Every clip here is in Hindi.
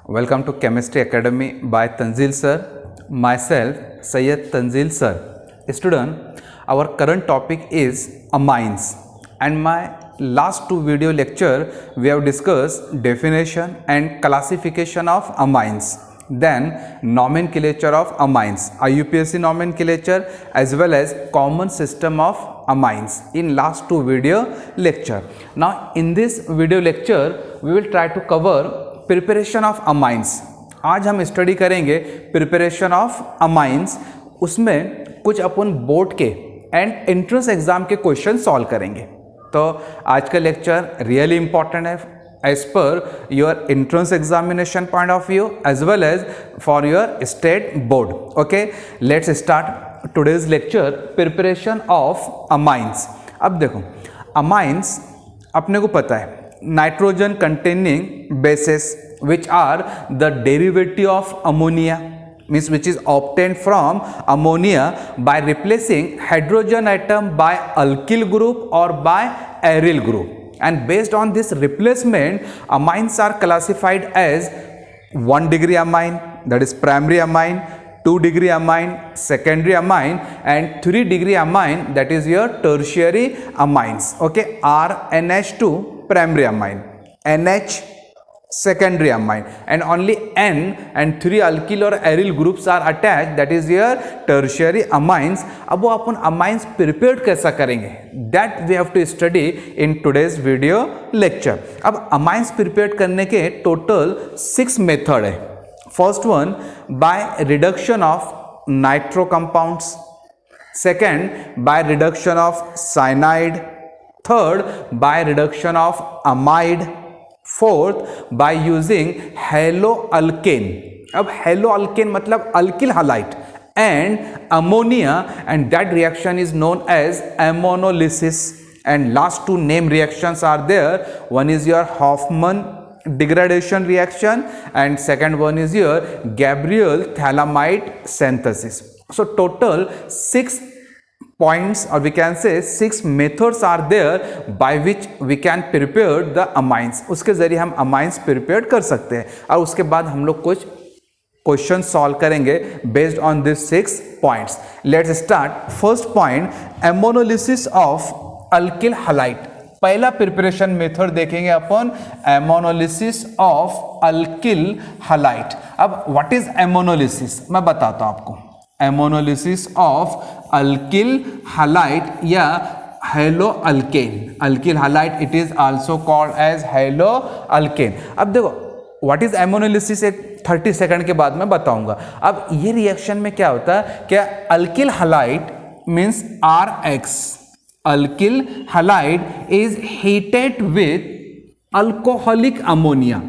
Welcome to Chemistry Academy by Tanzil sir. Myself, Syed Tanzil sir. Student, our current topic is amines. And my last two video lecture, we have discussed definition and classification of amines. Then nomenclature of amines, IUPAC nomenclature as well as common system of amines in last two video lecture. Now in this video lecture, we will try to cover preparation of amines. आज हम स्टडी करेंगे प्रिपरेशन ऑफ अमाइंस. उसमें कुछ अपन बोर्ड के एंड एंट्रेंस एग्जाम के क्वेश्चन सॉल्व करेंगे. तो आज का लेक्चर रियली इंपॉर्टेंट है as per your entrance examination point of view as well as for your state board. Okay, let's start today's lecture preparation of amines. अब देखो, अमाइंस अपने को पता है nitrogen containing bases which are the derivative of ammonia, means which is obtained from ammonia by replacing hydrogen atom by alkyl group or by aryl group. And based on this replacement, amines are classified as 1 degree amine, that is primary amine, 2 degree amine, secondary amine, and 3 degree amine, that is your tertiary amines. Okay, RNH2 primary amine, NH secondary amine, and only N and 3 alkyl or aryl groups are attached, that is your tertiary amines. अब वो अपन amines प्रिपेयर कैसा करेंगे, that we have to study in today's video lecture. अब amines प्रिपेयर करने के टोटल 6 मेथड है. First one by reduction of nitro compounds, second by reduction of cyanide, third by reduction of amide, fourth by using halo alkane. अब हेलो अल्केन मतलब alkyl halide and ammonia, and that reaction is known as ammonolysis. And last two name reactions are there. One is your Hofmann degradation reaction and second one is your Gabriel thalamide synthesis. So total 6 points, or we can say 6 methods are there by which we can prepare the amines. उसके जरिए हम amines prepare कर सकते हैं और उसके बाद हम लोग कुछ क्वेश्चन सॉल्व करेंगे based on this 6 points. Let's start. First point, ammonolysis of alkyl halide. पहला प्रिपरेशन मेथड देखेंगे अपन, एमोनोलिसिस ऑफ अल्किल हैलाइड. अब व्हाट इज एमोनोलिसिस मैं बताता हूं आपको. एमोनोलिसिस ऑफ अल्किल हैलाइड या halo alkane, alkyl halide it is also called as halo alkane. अब देखो व्हाट इज एमोनोलिसिस एक 30 सेकंड के बाद मैं बताऊंगा. अब ये रिएक्शन में क्या होता है, क्या alkyl halide means RX, alkyl halide is heated with alcoholic ammonia.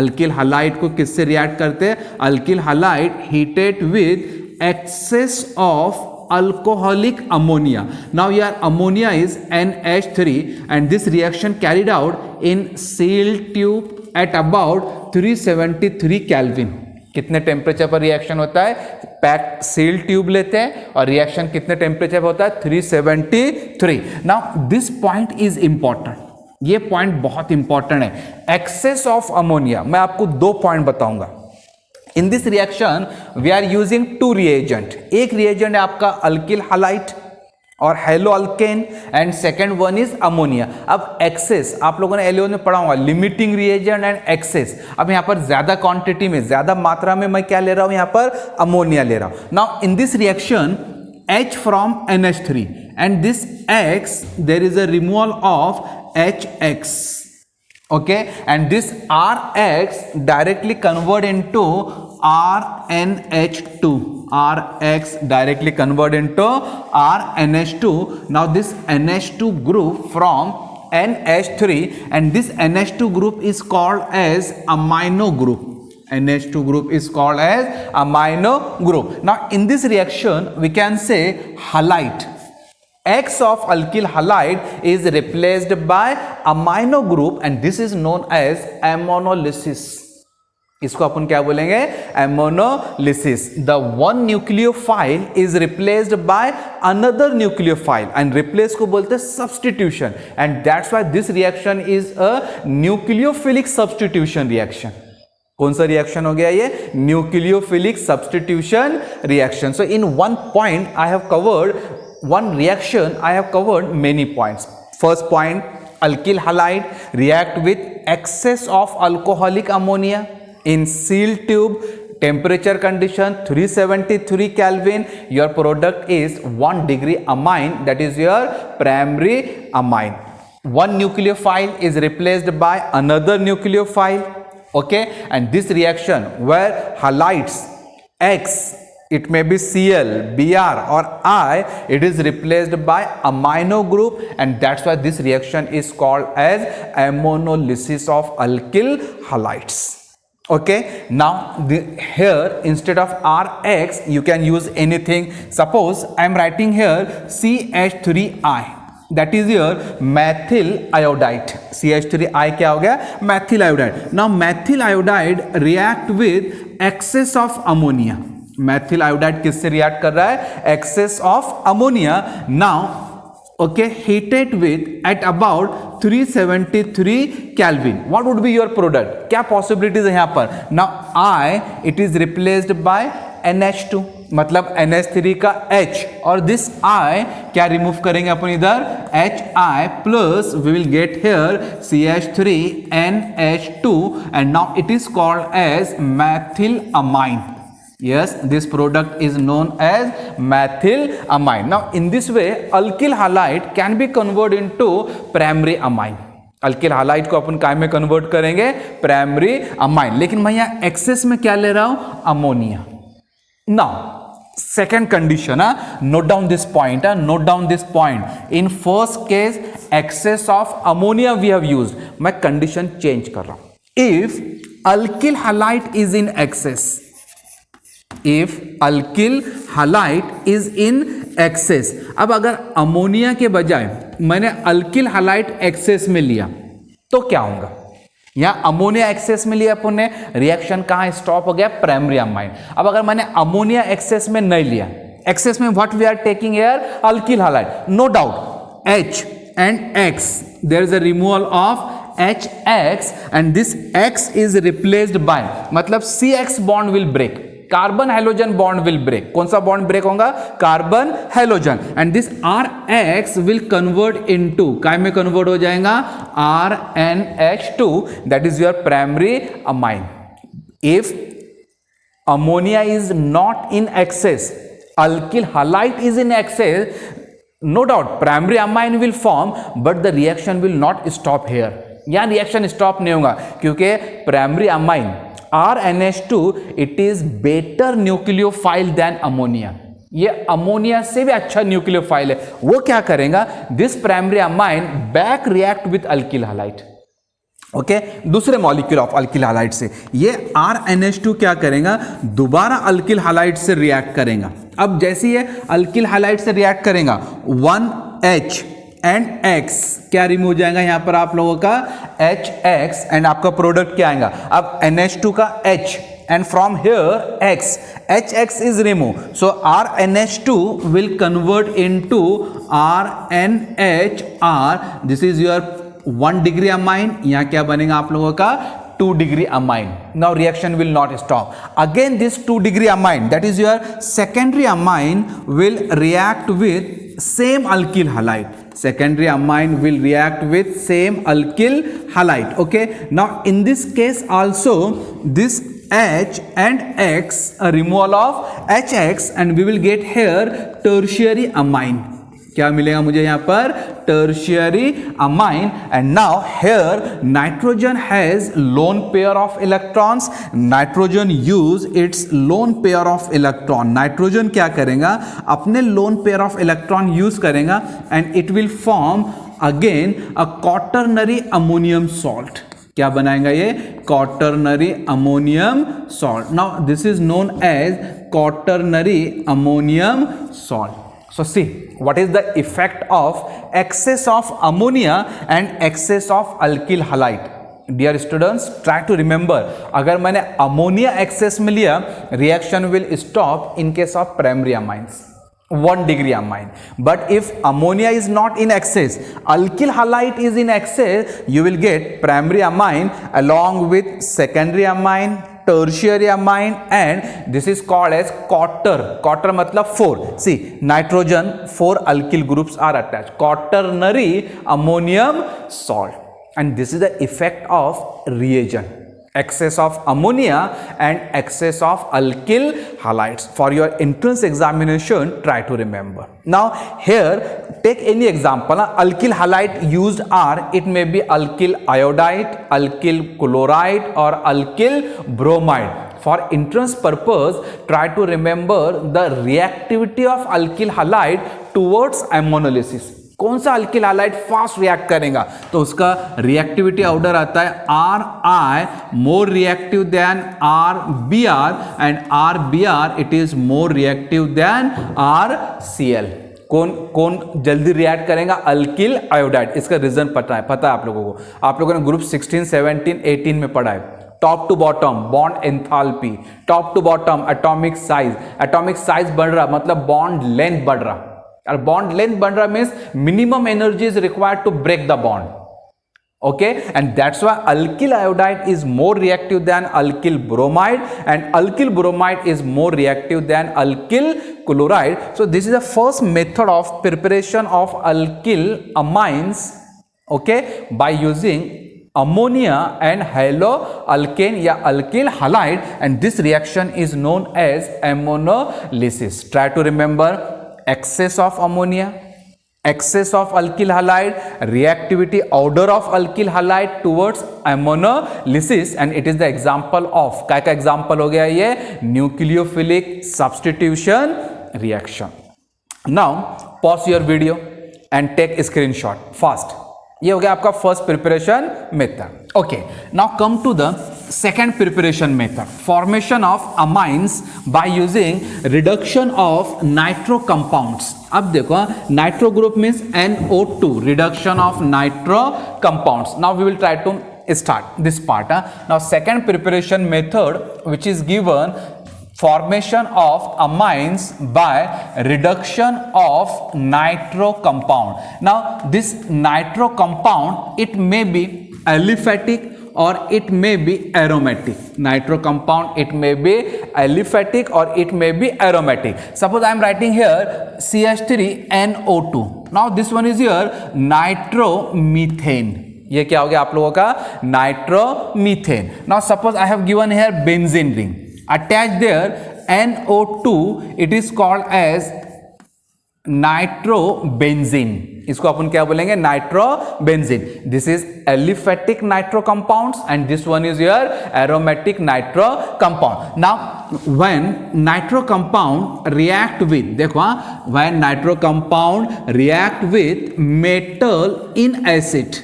alkyl halide को किससे रिएक्ट करते हैं, alkyl halide heated with excess of alcoholic ammonia. Now your ammonia is NH3 and this reaction carried out in sealed tube at about 373 Kelvin. कितने टेम्परेचर पर रिएक्शन होता है, पैक सील ट्यूब लेते हैं और रिएक्शन कितने टेम्परेचर पर होता है, 373. Now this point is important, ये पॉइंट बहुत इंपॉर्टेंट है. एक्सेस ऑफ अमोनिया, मैं आपको 2 पॉइंट बताऊंगा. In this reaction we are using 2 reagent. एक रिएजेंट है आपका अल्किल हैलाइड और haloalkane and second one is ammonia. अब एक्सेस आप लोगों ने एलियो में पढ़ा होगा, लिमिटिंग रिएजेंट एंड एक्सेस. अब यहाँ पर ज्यादा क्वांटिटी में, ज्यादा मात्रा में मैं क्या ले रहा हूं, यहाँ पर अमोनिया ले रहा हूं. Now in this reaction H from NH3 and this X there is a removal of HX. Okay, and this RX directly convert into RNH2. RX directly convert into RNH2. Now this NH2 group from NH3 and this NH2 group is called as amino group. NH2 group is called as amino group. Now in this reaction we can say halide, X of alkyl halide is replaced by amino group and this is known as ammonolysis. इसको अपन क्या बोलेंगे, ammonolysis. The one nucleophile is replaced by another nucleophile and replace को बोलते हैं substitution and that's why this reaction is a nucleophilic substitution reaction. कौन सा रिएक्शन हो गया ये? Nucleophilic substitution reaction. So in one point I have covered one reaction, I have covered many points. First point, alkyl halide react with excess of alcoholic ammonia in sealed tube, temperature condition 373 Kelvin. Your product is 1 degree amine, that is your primary amine. One nucleophile is replaced by another nucleophile, okay, and this reaction where halides X, it may be Cl, Br or I, it is replaced by amino group, and that's why this reaction is called as ammonolysis of alkyl halides. Okay, now here instead of Rx you can use anything. Suppose I am writing here CH3I, that is your methyl iodide. CH3I क्या हो गया? methyl iodide. Now methyl iodide react with excess of ammonia. methyl iodide किससे react कर रहा है? excess of ammonia. Now okay, heated with at about 373 Kelvin. What would be your product? क्या possibilities है यहाँ पर? Now I, it is replaced by NH2, मतलब NH3 का H, और this I क्या रिमूव करेंगे अपन इधर? HI plus we will get here CH3NH2, and now it is called as methylamine. Yes, this product is known as methylamine. Now in this way alkyl halide can be converted into primary amine. Alkyl halide को अपन काय में कन्वर्ट करेंगे? Primary amine. लेकिन मैं यहाँ एक्सेस में क्या ले रहा हूं? Ammonia. Now second condition, note down this point, note down this point. In first case excess of ammonia we have used. मैं कंडीशन चेंज कर रहा हूं. If alkyl halide is in excess, if alkyl halide is in excess, अब अगर अमोनिया के बजाय मैंने अल्किल हालाइड एक्सेस में लिया तो क्या होगा? यहाँ अमोनिया एक्सेस में लिया अपन ने, रिएक्शन कहाँ स्टॉप हो गया? Primary amine. अब अगर मैंने अमोनिया एक्सेस में नहीं लिया, एक्सेस में what we are taking here? Alkyl halide. No doubt H and X, there is a removal of HX and this X is replaced by, मतलब CX bond will break, carbon halogen bond will break. कौन सा बॉन्ड ब्रेक होगा? Carbon halogen. And this RX will convert into, काय में कन्वर्ट हो जाएगा? RNH2, that is your primary amine. If ammonia is not in excess, alkyl halide is in excess, no doubt primary amine will form, but the reaction will not stop here. यहां रिएक्शन स्टॉप नहीं होगा क्योंकि primary amine RNH2 it is better nucleophile than ammonia. ये अमोनिया से भी अच्छा न्यूक्लियोफाइल है. वो क्या करेगा? This primary amine back react with alkyl halide. Okay, दूसरे मॉलिक्यूल ऑफ अल्किल हालाइड से ये RNH2 क्या करेगा? दोबारा अल्किल हालाइड से रिएक्ट करेगा. अब जैसे ये अल्किल हालाइड से रिएक्ट करेगा, 1H एंड X क्या रिमूव हो जाएगा यहाँ पर आप लोगों का? HX, एंड आपका प्रोडक्ट क्या आएगा? अब NH2 का H and from here X, HX is removed, so RNH2 will convert into RNHR. This is your 1 degree amine. यहाँ क्या बनेगा आप लोगों का? 2 degree amine. Now reaction will not stop. Again this 2 degree amine, that is your secondary amine, will react with same alkyl halide. Secondary amine will react with same alkyl halide. Okay, now in this case also this H and X, a removal of HX, and we will get here tertiary amine. क्या मिलेगा मुझे यहाँ पर? tertiary amine. And now here nitrogen has lone pair of electrons. Nitrogen use its lone pair of electron. Nitrogen क्या करेगा? अपने lone pair of electron use करेगा and it will form again a quaternary ammonium salt. क्या बनाएगा ये? quaternary ammonium salt. Now this is known as quaternary ammonium salt. So see what is the effect of excess of ammonia and excess of alkyl halide. Dear students, try to remember, अगर मैंने अमोनिया एक्सेस में लिया, reaction will stop in case of primary amines. 1 degree amine. But if ammonia is not in excess, alkyl halide is in excess, you will get primary amine along with secondary amine, tertiary amine, and this is called as quater. Quater matlab 4. See, nitrogen 4 alkyl groups are attached. Quaternary ammonium salt, and this is the effect of reagent. Excess of ammonia and excess of alkyl halides. For your entrance examination, try to remember. Now here, take any example. Alkyl halide used are, it may be alkyl iodide, alkyl chloride, or alkyl bromide. For entrance purpose, try to remember the reactivity of alkyl halide towards ammonolysis. कौन सा अल्किल हालाइड फास्ट रिएक्ट करेगा, तो उसका रिएक्टिविटी ऑर्डर आता है Ri more reactive than RBr, and RBr it is more reactive than RCl. कौन जल्दी रिएक्ट करेगा, अल्किल आयोडाइड. इसका रीजन पता है आप लोगों को. आप लोगों ने ग्रुप 16, 17, 18 में पढ़ा है. Top to bottom bond enthalpy, top to bottom atomic size बढ़ रहा मतलब बॉन्ड लेंथ बढ़ रहा, और बॉन्ड लेंथ बढ़ रहा means minimum energy is required to break the bond. Okay, and that's why alkyl iodide is more reactive than alkyl bromide, and alkyl bromide is more reactive than alkyl chloride. So this is the first method of preparation of alkyl amines, okay, by using ammonia and haloalkane या alkyl halide, and this reaction is known as ammonolysis. Try to remember excess of ammonia, excess of alkyl halide, reactivity order of alkyl halide towards ammonolysis, and it is the example of क्या example हो गया ये nucleophilic substitution reaction. Now pause your video and take a screenshot fast. ये हो गया आपका first preparation method. Okay, now come to the second preparation method, formation of amines by using reduction of nitro compounds. अब देखो, nitro group means NO2, reduction of nitro compounds. Now we will try to start this part. Now second preparation method, which is given formation of amines by reduction of nitro compound. Now this nitro compound, it may be aliphatic or it may be aromatic. Nitro compound, it may be aliphatic or it may be aromatic. Suppose I am writing here CH3NO2. Now this one is here nitromethane. ये क्या हो गया आप लोगों का, nitromethane. Now suppose I have given here benzene ring, attached there NO2, it is called as nitrobenzene. इसको अपन क्या बोलेंगे, nitrobenzene. This is aliphatic nitro compounds and this one is your aromatic nitro compound. Now when nitro compound react with, देखो when nitro compound react with metal in acid,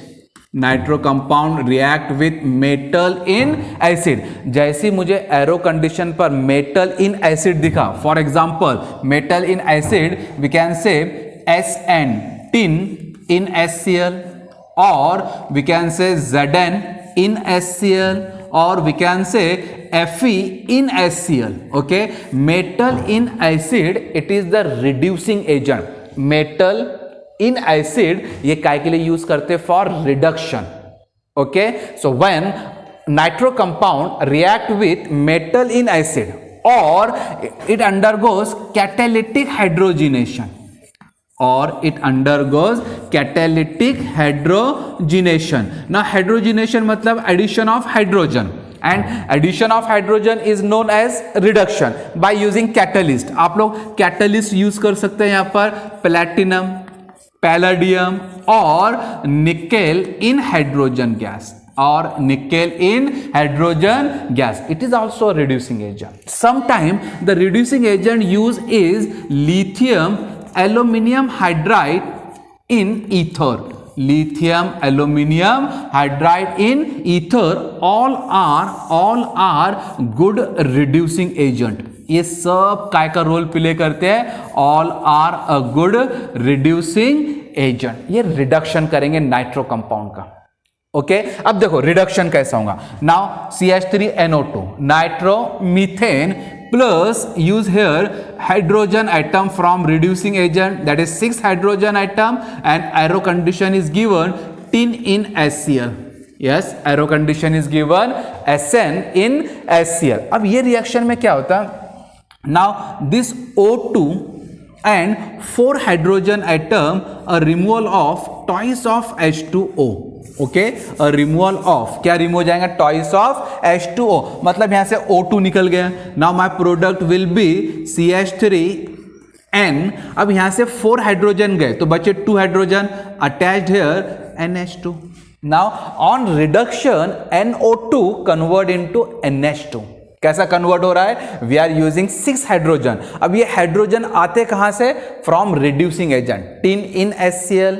nitro compound react with metal in acid. जैसे मुझे एरो कंडीशन पर मेटल इन एसिड दिखा, for example metal in acid we can say SN, tin in HCl, or we can say Zn in HCl, or we can say Fe in HCl. Okay, metal in acid, it is the reducing agent. Metal in acid ये काय के लिए यूज करते, for reduction. Okay, so when nitro compound react with metal in acid और it undergoes catalytic hydrogenation, or it undergoes catalytic hydrogenation. Now hydrogenation मतलब addition of hydrogen, and addition of hydrogen is known as reduction by using catalyst. आप लोग catalyst use कर सकते हैं यहाँ पर platinum, palladium और nickel in hydrogen gas, or nickel in hydrogen gas. It is also a reducing agent. Sometimes the reducing agent used is lithium aluminium hydride in ether. Lithium aluminium hydride in ether, all are good reducing agent. ये सब काय का रोल प्ले करते हैं, all are a good reducing agent. ये रिडक्शन करेंगे नाइट्रो कंपाउंड का. ओके, अब देखो रिडक्शन कैसा होगा. Now CH3NO2 nitromethane plus use here hydrogen atom from reducing agent, that is 6 hydrogen atom, and arrow condition is given tin in HCl. Yes, arrow condition is given SN in HCl. अब ये रिएक्शन में क्या होता है? Now this O2 and 4 hydrogen atom, a removal of twice of H2O. Okay, a removal of, क्या रिमूव हो जाएगा? twice of H2O, मतलब यहां से O2 निकल गया. Now my product will be CH3N. अब यहां से 4 हाइड्रोजन गए तो बचे 2 hydrogen, attached here NH2. Now on reduction NO2 convert into NH2. कैसा कन्वर्ट हो रहा है? We are using 6 hydrogen. अब ये हाइड्रोजन आते कहां से? From reducing agent, tin in HCl,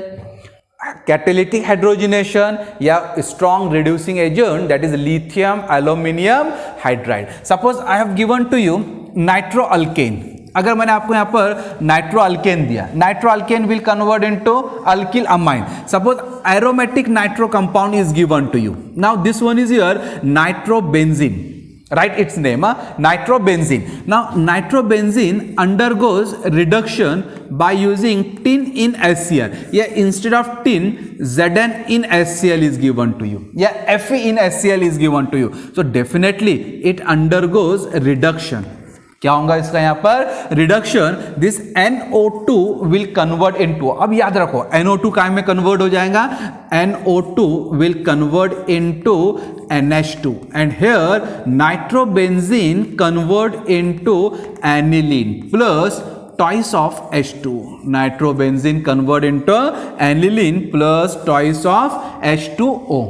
catalytic hydrogenation या strong reducing agent, that is lithium aluminium hydride. Suppose I have given to you nitro alkane. अगर मैंने आपको यहां पर नाइट्रो अल्केन दिया, nitro alkane will convert into alkyl amine. Suppose aromatic nitro compound is given to you. Now this one is your nitrobenzene. Write its name, nitrobenzene. Now nitrobenzene undergoes reduction by using tin in HCl. Yeah, instead of tin, Zn in HCl is given to you. Yeah, Fe in HCl is given to you. So definitely it undergoes reduction. क्या होगा इसका यहां पर? Reduction. This NO2 will convert into, अब याद रखो NO2 काय में कन्वर्ट हो जाएगा? NO2 will convert into NH2 and here nitrobenzene convert into aniline plus twice of H2. Nitrobenzene convert into aniline plus twice of H2O.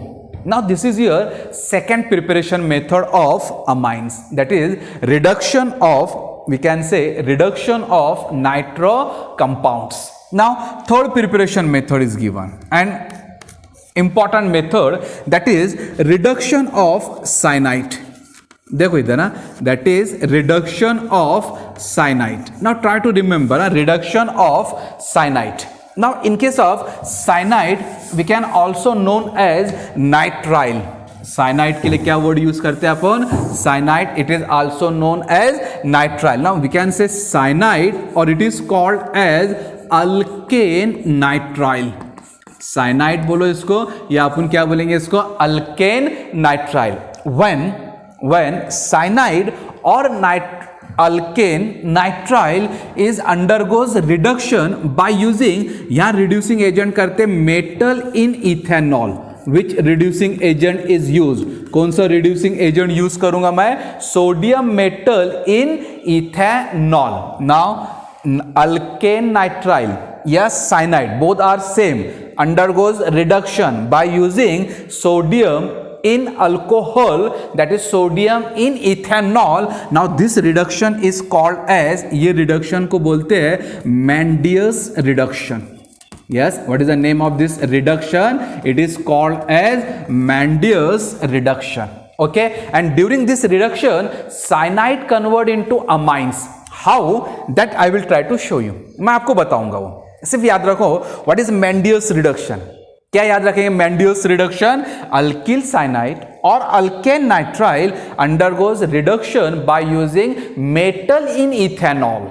Now this is your second preparation method of amines, that is reduction of, we can say reduction of nitro compounds. Now third preparation method is given, and important method, that is reduction of cyanide. देखो इधर ना, that is reduction of cyanide. Now try to remember reduction of cyanide. Now in case of cyanide we can also known as nitrile. Cyanide के लिए क्या word use करते हैं अपन? Cyanide. It is also known as nitrile. Now we can say cyanide or it is called as alkane nitrile. Cyanide बोलो इसको, या अपन क्या बोलेंगे इसको? alkane nitrile. When cyanide or alkane nitrile is undergoes reduction by using, यहाँ reducing agent करते metal in ethanol. Which reducing agent is used? कौन सा reducing agent use करूंगा मैं? Sodium metal in ethanol. Now alkane nitrile, yes, cyanide, both are same, undergoes reduction by using sodium in alcohol, that is sodium in ethanol. Now this reduction is called as, ये reduction को बोलते हैं Mendius reduction. Yes, what is the name of this reduction? It is called as Mendius reduction. Okay, and during this reduction cyanide convert into amines. How? That I will try to show you. मैं आपको बताऊंगा वो. सिर्फ याद रखो what is Mendius reduction. क्या याद रखेंगे? Mendius reduction, alkyl cyanide or alkane nitrile undergoes reduction by using metal in ethanol.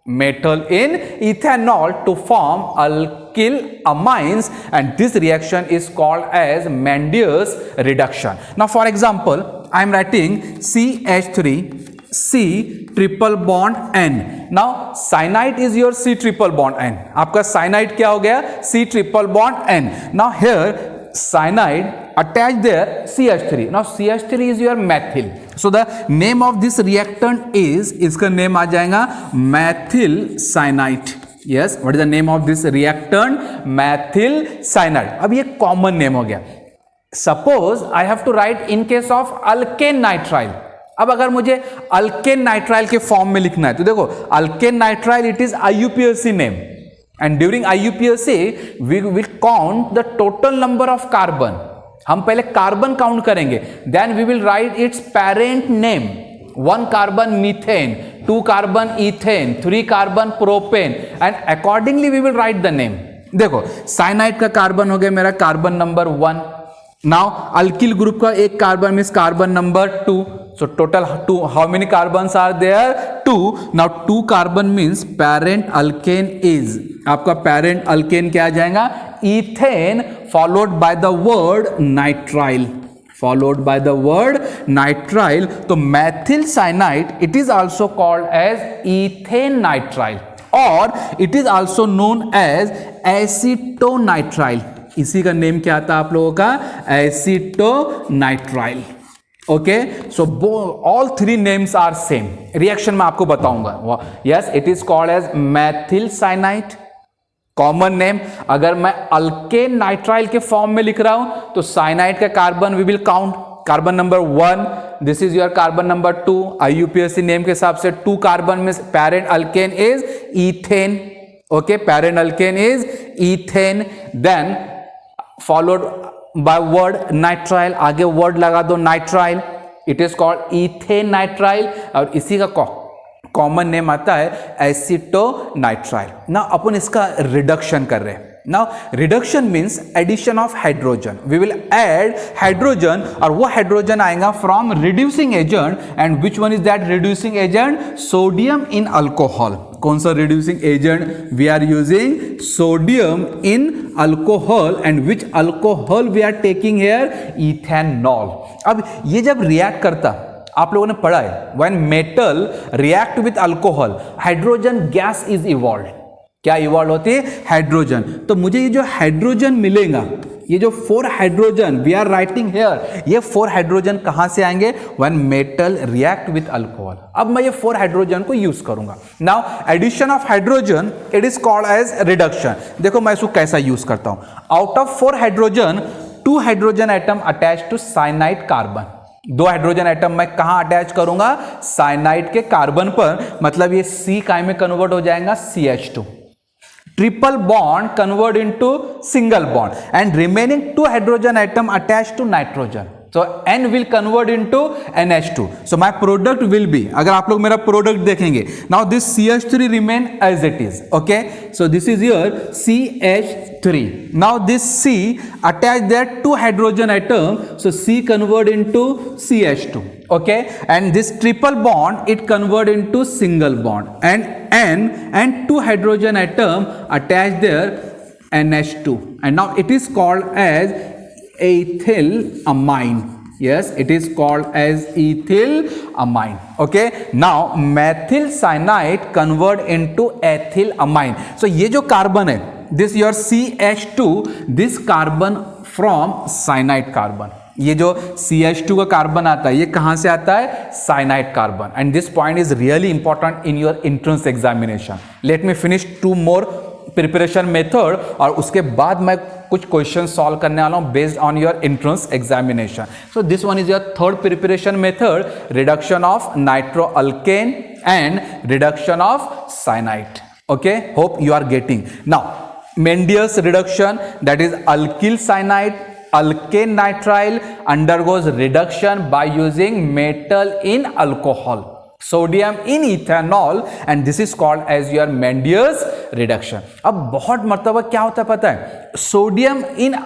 Metal in ethanol to form alkyl amines, and this reaction is called as Mendius reduction. Now for example, I am writing CH3 C triple bond N. Now cyanide is your C triple bond N. आपका cyanide क्या हो गया? C triple bond N. Now here cyanide attached there CH3. Now CH3 is your methyl. So the name of this reactant is, इसका name आ जाएगा methyl cyanide. Yes, what is the name of this reactant? Methyl cyanide. अब ये common name हो गया. Suppose I have to write in case of alkane nitrile. अब अगर मुझे अल्केन नाइट्राइल के फॉर्म में लिखना है तो देखो alkane nitrile it is IUPAC name, and during IUPAC we will count the total number of carbon. हम पहले कार्बन काउंट करेंगे, then we will write its parent name. 1 carbon methane, 2 carbon ethane, 3 carbon propane, and accordingly we will write the name. देखो साइनाइड का कार्बन हो गया मेरा carbon number 1. Now alkyl group का एक carbon means carbon number 2. So total two, how many carbons are there? 2. Now 2 carbon means parent alkane is, आपका parent alkane क्या आ जाएगा? Ethane followed by the word nitrile. Followed by the word nitrile. तो methyl cyanide it is also called as ethane nitrile or it is also known as acetonitrile. इसी का नेम क्या आता है आप लोगों का? acetonitrile. Okay, so all three names are same. Reaction में आपको बताऊंगा. Yes, it is called as methyl cyanide, common name. अगर मैं अल्केन नाइट्राइल के फॉर्म में लिख रहा हूं तो साइनाइड का carbon we will count. Carbon number 1, this is your carbon number 2. IUPAC name के हिसाब से 2 कार्बन में parent alkane is ethane. Okay, parent alkane is ethane. Then followed by word nitrile, आगे वर्ड लगा दो nitrile, it is called ethane nitrile. और इसी का कॉमन नेम आता है एसिटोनाइट्राइल. ना अपन इसका रिडक्शन कर रहे हैं. Now reduction means addition of hydrogen. We will add hydrogen और वो hydrogen आएगा from reducing agent. And which one is that reducing agent? Sodium in alcohol. कौन सा reducing agent? We are using sodium in alcohol. And which alcohol we are taking here? Ethanol. अब ये जब react करता, आप लोगों ने पढ़ा है, when metal react with alcohol, hydrogen gas is evolved. क्या इवॉल्व होती है? हाइड्रोजन. तो मुझे ये जो हाइड्रोजन मिलेगा, ये जो 4 hydrogen we are writing here, ये 4 हाइड्रोजन कहां से आएंगे? When metal react with alcohol. अब मैं ये 4 हाइड्रोजन को यूज करूंगा. Now addition of hydrogen it is called as reduction. देखो मैं इसको कैसा यूज करता हूं. Out of 4 hydrogen 2 hydrogen atom attach to cyanide carbon. 2 hydrogen atom मैं कहां अटैच करूंगा? साइनाइड के कार्बन पर. मतलब ये C काय में कन्वर्ट हो जाएगा CH2. Triple bond convert into single bond and remaining 2 hydrogen atom attached to nitrogen. So N will convert into NH2. So my product will be, अगर आप लोग मेरा product देखेंगे, now this CH3 remain as it is. Okay, so this is your CH3. Now this C attach there 2 hydrogen atom, so C convert into CH2. Okay, and this triple bond it convert into single bond, and N and 2 hydrogen atom attach there NH2, and now it is called as ethylamine. Yes, it is called as ethylamine. Okay, now methyl cyanide convert into ethylamine. So ये जो कार्बन है, this your CH2, this carbon from cyanide carbon. ये जो CH2 का कार्बन आता है, ये कहां से आता है? Cyanide carbon. And this point is really important in your entrance examination. Let me finish 2 more preparation method और उसके बाद मैं कुछ क्वेश्चन सॉल्व करने वाला हूं based on your entrance examination. So this one is your third preparation method, reduction of nitro alkane and reduction of cyanide. Okay, hope you are getting. Now Mendius reduction, that is alkyl cyanide, alkane nitrile undergoes reduction by using metal in alcohol, sodium in ethanol, and this is called as your Mendius reduction. अब बहुत मर्तबा क्या होता है पता है? सोडियम इन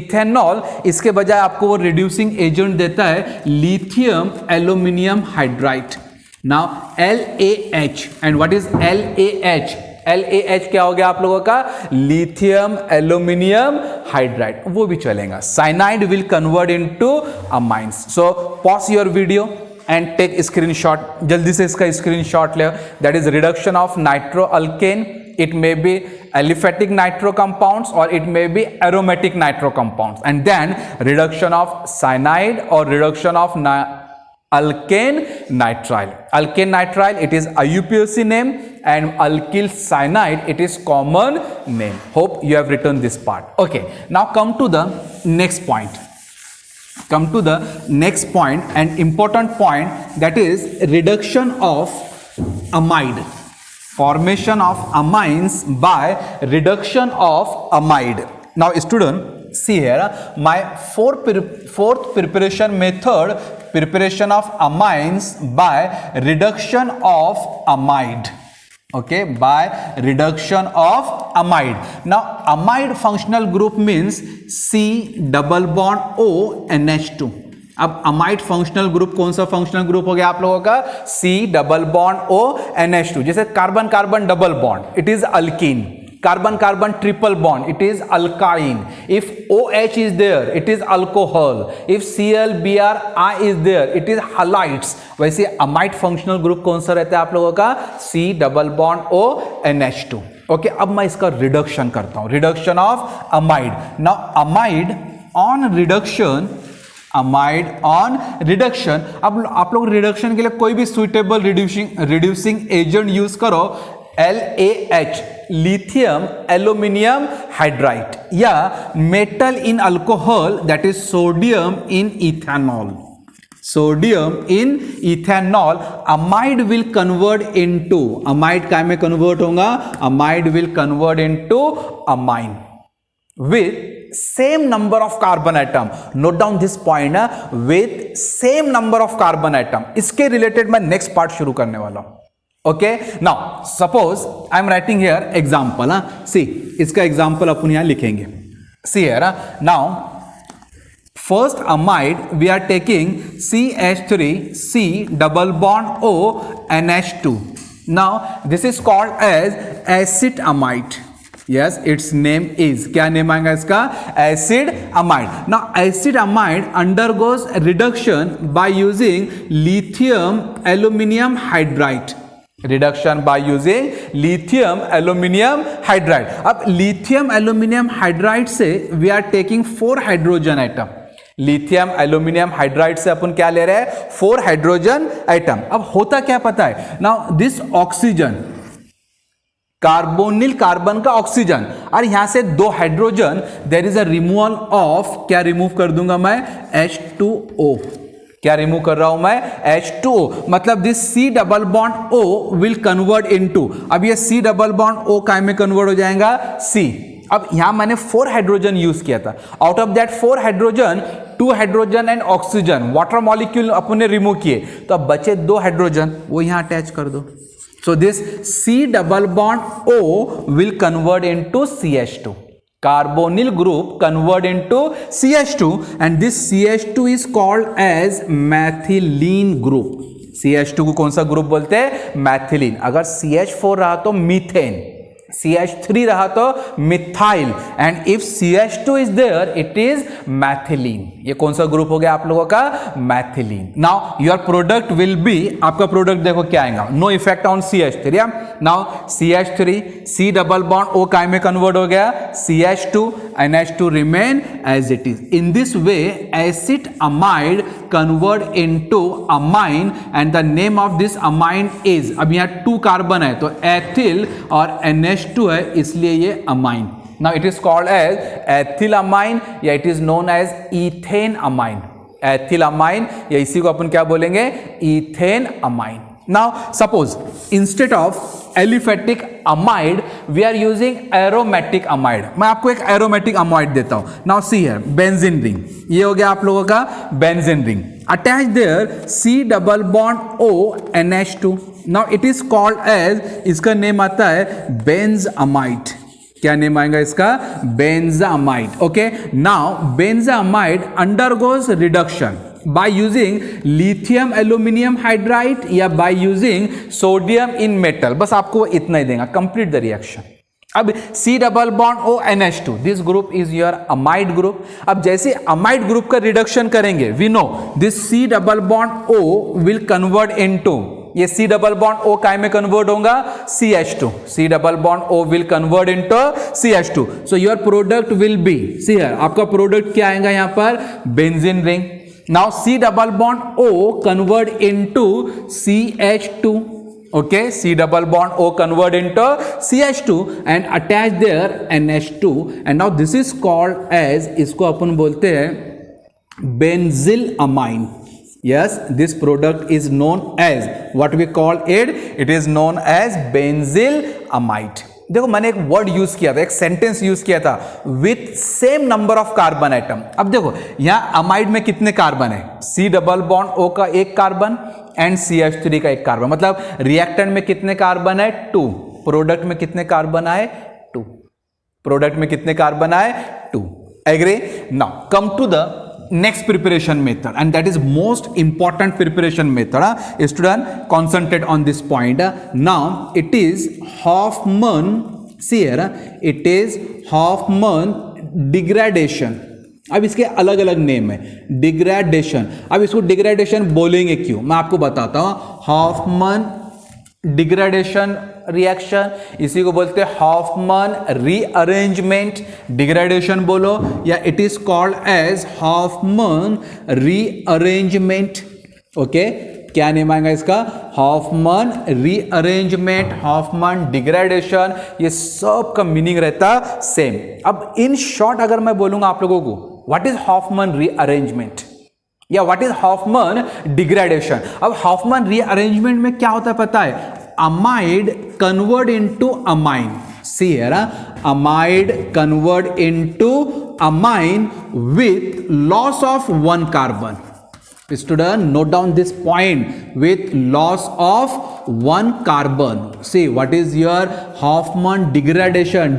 इथेनॉल, इसके बजाय आपको वो रिड्यूसिंग एजेंट देता है lithium aluminium hydride. Now LaH, and what is LaH? LaH क्या हो गया आप लोगों का? Lithium aluminium hydride. वो भी चलेगा. Cyanide will convert into amines. So pause your video and take screenshot. जल्दी से इसका स्क्रीनशॉट ले. That is reduction of nitro alkane. It may be aliphatic nitro compounds or it may be aromatic nitro compounds, and then reduction of cyanide or reduction of alkane nitrile. Alkane nitrile, it is IUPAC name, and alkyl cyanide, it is common name. Hope you have written this part. Okay, now come to the next point. Come to the next point, an important point, that is reduction of amide. Formation of amines by reduction of amide. Now student, see here, my fourth preparation method, preparation of amines by reduction of amide. Okay, by reduction of amide. Now amide functional group means C double bond O NH2. अब अमाइड फंक्शनल ग्रुप कौन सा फंक्शनल ग्रुप हो गया आप लोगों का? C double bond O NH2। जैसे carbon carbon double bond, it is alkyne. Carbon carbon triple bond, it is alkyne. If OH is there, it is alcohol. If ClBr is there, it is halides. वैसे अमाइड फंक्शनल ग्रुप कौन सा रहता है आप लोगों का? C double bond O NH2। Okay, अब मैं इसका रिडक्शन करता हूं, reduction of amide. Now amide on reduction, amide on reduction. अब आप लोग रिडक्शन के लिए कोई भी सुइटेबल रिड्यूसिंग एजेंट यूज करो। LaH लिथियम एल्यूमिनियम हाइड्राइड, या metal in alcohol that is sodium in ethanol. Sodium in ethanol amide will convert into, amide काय में कन्वर्ट होगा? Amide will convert into amine with same number of carbon atom. Note down this point, with same number of carbon atom. इसके related मैं next part शुरू करने वाला हूं। Okay, now suppose I am writing here example. See, इसका example अपन यहाँ लिखेंगे। See here, now first amide we are taking CH3 C double bond O NH2. Now this is called as acid amide. Yes, its name is, क्या नेम आएगा इसका? Acid amide. Now acid amide undergoes reduction by using lithium aluminum hydride. Reduction by using lithium aluminum hydride. अब lithium aluminum hydride से we are taking 4 hydrogen atom. Lithium aluminium hydride से अपन क्या ले रहे हैं? 4 हाइड्रोजन एटम। अब होता क्या पता है? Now this oxygen, carbonyl carbon का ऑक्सीजन, और यहां से 2 hydrogen, there is a removal of, क्या रिमूव कर दूंगा मैं? H2O। क्या रिमूव कर रहा हूं मैं? H2O। मतलब this C double bond O will convert into, अब ये C डबल बॉन्ड O काय में कन्वर्ट हो जाएगा? C। अब यहां मैंने 4 हाइड्रोजन यूज किया था। Out of that 4 hydrogen, 2 hydrogen and oxygen, water molecule अपन ने रिमूव किए, तो अब बचे 2 हाइड्रोजन, वो यहां अटैच कर दो। So this C double bond O will convert into CH2. Carbonyl group convert into CH2, and this CH2 is called as methylene group. CH2 को कौन सा ग्रुप बोलते हैं? मैथिलीन। अगर CH4 रहा तो मीथेन, CH3 रहा तो methyl, and if CH2 is there it is methylene. ये कौन सा ग्रुप हो गया आप लोगों का? Methylene. Now your product will be, आपका प्रोडक्ट देखो क्या आएगा? No effect on CH3। Now CH3 C double bond O काय में कन्वर्ट हो गया? CH2, NH2 remain as it is. In this way acid amide convert into amine, and the name of this amine is, अब यहाँ 2 कार्बन है तो एथिल और NH2 है, इसलिए ये amine. Now it is called as ethylamine, या it is known as ethane amine. Ethylamine, या इसी को अपन क्या बोलेंगे? ethane amine. Now suppose instead of aliphatic amide we are using aromatic amide. मैं आपको एक aromatic amide देता हूं। Now see here, benzene ring, ये हो गया आप लोगों का benzene ring. Attach there C double bond O NH2. Now it is called as, इसका नेम आता है benzamide. क्या नेम आएगा इसका? Benzamide. Okay, now benzamide undergoes reduction by using lithium aluminum hydride या by using sodium in metal। बस आपको इतना ही देगा, complete the reaction। अब C double bond O NH2, this group is your amide group. अब जैसे अमाइड ग्रुप का रिडक्शन करेंगे, we know this C double bond O will convert into, ये C डबल बॉन्ड O काय में कन्वर्ट होगा? CH2। C double bond O will convert into CH2। So your product will be, see here, आपका प्रोडक्ट क्या आएगा यहाँ पर? Benzene ring. Now C double bond O convert into CH2। Okay, C double bond O convert into CH2 and attach there NH2, and now this is called as, इसको अपन बोलते हैं benzylamine. Yes, this product is known as, what we call it? It is known as benzylamide. देखो मैंने एक वर्ड यूज किया था, एक सेंटेंस यूज किया था, with same number of carbon atom. अब देखो यहां अमाइड में कितने कार्बन है? C डबल बॉन्ड O का 1 कार्बन एंड CH3 का 1 कार्बन, मतलब रिएक्टेंट में कितने कार्बन है? 2। प्रोडक्ट में कितने कार्बन आए? 2। प्रोडक्ट में कितने कार्बन आए? 2। Agree? Now come to the next preparation method, and that is most important preparation method. Student, concentrate on this point. Now it is Hofmann, see here, it is Hofmann degradation. अब इसके अलग अलग नेम है, डिग्रेडेशन. अब इसको डिग्रेडेशन बोलेंगे क्यों, मैं आपको बताता हूं. हॉफमैन डिग्रेडेशन रिएक्शन, इसी को बोलते हैं हॉफमैन रीअरेंजमेंट डिग्रेडेशन बोलो, या it is called as Hofmann rearrangement. Okay, क्या नेम आएगा इसका, हॉफमैन रीअरेंजमेंट, हॉफमैन डिग्रेडेशन. ये सब का मीनिंग रहता सेम. अब इन शॉर्ट अगर मैं बोलूंगा आप लोगों को व्हाट इज हॉफमैन रीअरेंजमेंट या व्हाट इज हॉफमैन डिग्रेडेशन. अब हॉफमैन रीअरेंजमेंट में क्या होता है पता है, amide convert into amine. See here, amide convert into amine with loss of one carbon. Student, note down this point, with loss of one carbon. See what is your Hofmann degradation.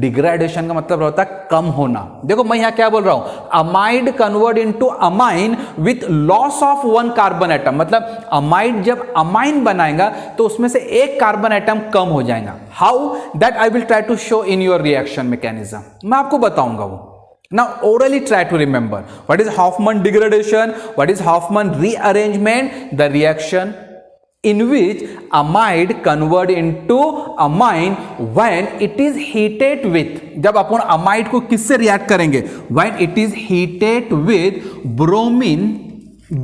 Degradation का मतलब होता है कम होना. देखो मैं यहाँ क्या बोल रहा हूँ, amide convert into amine with loss of one carbon atom. मतलब अमाइड जब अमाइन बनाएगा तो उसमें से एक कार्बन एटम कम हो जाएगा. How, that I will try to show in your reaction mechanism. मैं आपको बताऊंगा वो. Now orally try to remember what is Hofmann degradation, what is Hofmann rearrangement. The reaction in which amide convert into amine when it is heated with, जब अपन amide को किससे रिएक्ट करेंगे, when it is heated with bromine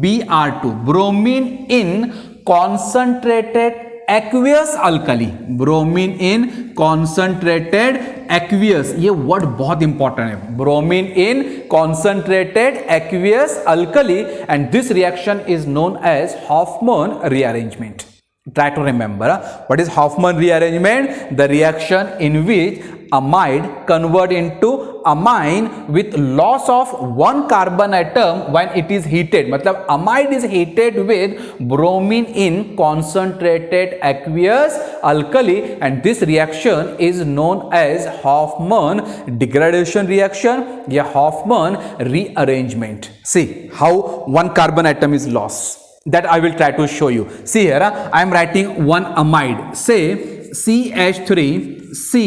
Br2, bromine in concentrated aqueous alkali, bromine in concentrated aqueous. ये वर्ड बहुत इंपॉर्टेंट है, bromine in concentrated aqueous alkali, and this reaction is known as Hofmann rearrangement. Try to remember what is Hofmann rearrangement. The reaction in which amide convert into amine with loss of one carbon atom when it is heated. मतलब amide is heated with bromine in concentrated aqueous alkali, and this reaction is known as Hofmann degradation reaction या Hofmann rearrangement. See how one carbon atom is lost. That I will try to show you. See here, I am writing one amide. Say CH3 C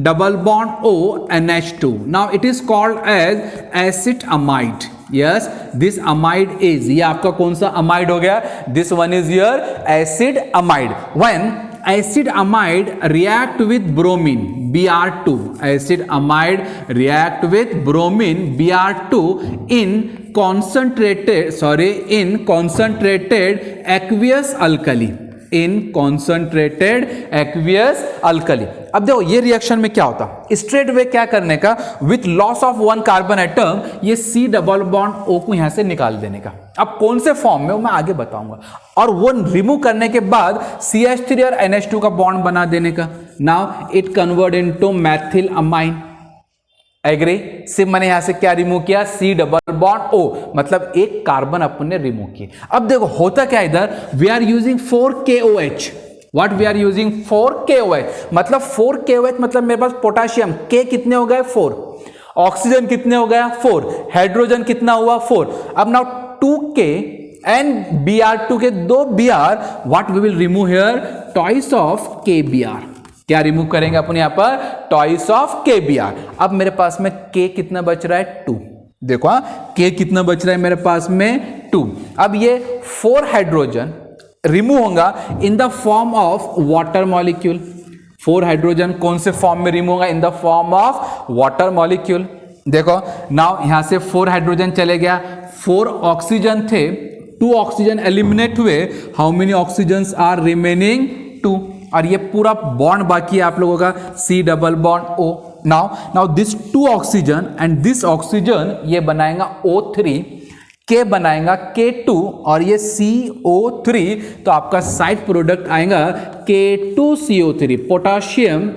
double bond O NH2. Now it is called as acid amide. Yes, this amide is, ये आपका कौन सा amide हो गया? This one is your acid amide. When acid amide react with bromine Br2, acid amide react with bromine Br2 in concentrated aqueous alkali, in concentrated aqueous alkali. अब देखो ये रिएक्शन में क्या होता, स्ट्रेट वे क्या करने का, with loss of one carbon atom ये C डबल बॉन्ड O को यहां से निकाल देने का. अब कौन से फॉर्म में वो मैं आगे बताऊंगा, और वो रिमूव करने के बाद CH3 और NH2 का बॉन्ड बना देने का. Now it convert into methyl amine. Agree. सिर्फ मैंने यहां से क्या रिमूव किया, C डबल बॉन्ड O, मतलब एक कार्बन अपन ने रिमूव किया. अब देखो होता क्या इधर, we are using 4KOH. What we are using 4KOH, मतलब 4KOH मतलब मेरे पास पोटाशियम K कितने हो गए 4, ऑक्सीजन कितने हो गया 4, हाइड्रोजन कितना हुआ 4. अब नाउ 2K एंड Br2 के 2 Br, what we will remove here, twice of KBr. क्या रिमूव करेंगे अपन यहां पर, ट्वाइस ऑफ KBr. अब मेरे पास में K कितना बच रहा है 2. देखो K कितना बच रहा है मेरे पास में 2. अब ये 4 हाइड्रोजन रिमूव होगा in the form of water molecule. 4 hydrogen कौन से फॉर्म में रिमूव होगा, in the form of water molecule. देखो नाउ यहां से 4 हाइड्रोजन चले गया, 4 ऑक्सीजन थे, 2 ऑक्सीजन एलिमिनेट हुए. How many oxygen are remaining 2, और ये पूरा बॉन्ड बाकी है आप लोगों का C double bond O. Now this 2 oxygen and this oxygen ये बनाएगा O3, K बनाएगा K2, और ये CO3, तो आपका साइड प्रोडक्ट आएगा K2CO3, पोटाशियम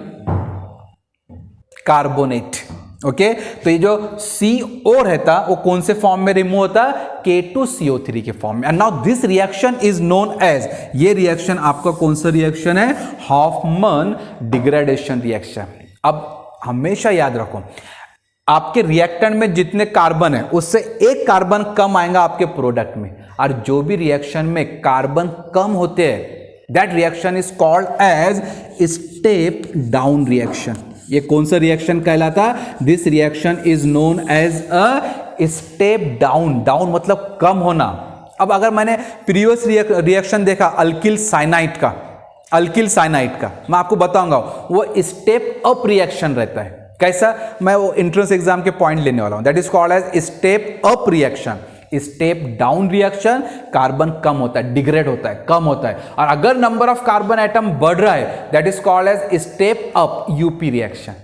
कार्बोनेट. ओके, तो ये जो CO रहता वो कौन से फॉर्म में रिमूव होता, K2CO3 के फॉर्म में. And now this reaction is known as, ये रिएक्शन आपका कौन सा रिएक्शन है, हॉफमैन डिग्रेडेशन रिएक्शन. अब हमेशा याद रखो, आपके रिएक्टेंट में जितने कार्बन है उससे एक कार्बन कम आएगा आपके प्रोडक्ट में, और जो भी रिएक्शन में कार्बन कम होते हैं that reaction is called as step down reaction. ये कौन सा रिएक्शन कहलाता? This reaction is known as a step down. Down मतलब कम होना। अब अगर मैंने प्रीवियस रिएक्शन देखा अल्किल साइनाइड का, मैं आपको बताऊंगा वो स्टेप अप रिएक्शन रहता है। कैसा? मैं वो एंट्रेंस एग्जाम के पॉइंट लेने वाला हूं। That is called as step up reaction. Step down reaction carbon कम होता है, डिग्रेड होता है, कम होता है, और अगर नंबर ऑफ कार्बन एटम बढ़ रहा है that is called as step up up reaction.